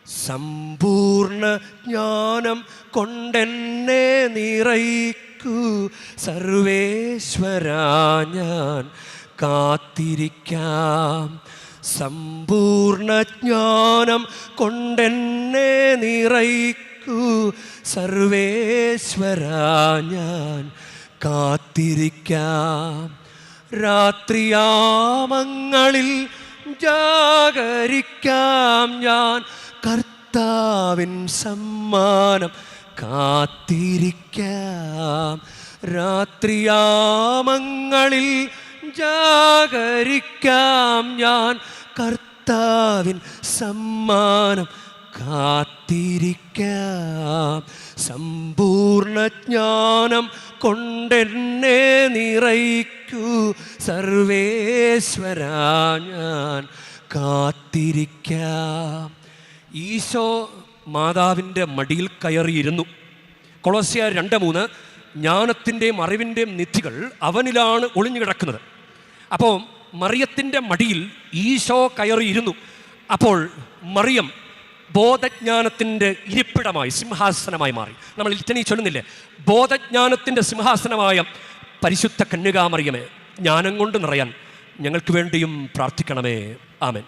സമ്പൂർണ്ണ ജ്ഞാനം കൊണ്ടെന്നെ നിറയ്ക്കൂ സർവേശ്വരാ, ഞാൻ കാത്തിരിക്കാം. സമ്പൂർണ്ണ ജ്ഞാനം കൊണ്ടെന്നെ നിറയ്ക്കൂ സർവേശ്വരാ, ഞാൻ കാത്തിരിക്കാം. രാത്രിയാമങ്ങളിൽ ജാഗരിക്കാം ഞാൻ, കർത്താവിൻ സമ്മാനം കാത്തിരിക്കാം. രാത്രിയാമങ്ങളിൽ ജാഗരിക്കാം ഞാൻ, കർത്താവിൻ സമ്മാനം കാത്തിരിക്കാം. സമ്പൂർണ്ണ ജ്ഞാനം കൊണ്ടെന്നെ നിറയ്ക്കൂ സർവേശ്വരാ, ഞാൻ കാത്തിരിക്കാം. ഈശോ മാതാവിൻ്റെ മടിയിൽ കയറിയിരുന്നു. കൊളോസ്യർ 2:3 ജ്ഞാനത്തിൻ്റെയും അറിവിൻ്റെയും നിധികൾ അവനിലാണ് ഒളിഞ്ഞു കിടക്കുന്നത്. അപ്പോൾ മറിയത്തിൻ്റെ മടിയിൽ ഈശോ കയറിയിരുന്നു. അപ്പോൾ മറിയം ബോധജ്ഞാനത്തിൻ്റെ ഇരിപ്പിടമായി, സിംഹാസനമായി മാറി. നമ്മൾ ലിറ്റനി ചൊല്ലുന്നില്ലേ, ബോധജ്ഞാനത്തിൻ്റെ സിംഹാസനമായ പരിശുദ്ധ കന്യകാമറിയമേ, ജ്ഞാനം കൊണ്ട് നിറയാൻ ഞങ്ങൾക്ക് വേണ്ടിയും പ്രാർത്ഥിക്കണമേ. ആമേൻ.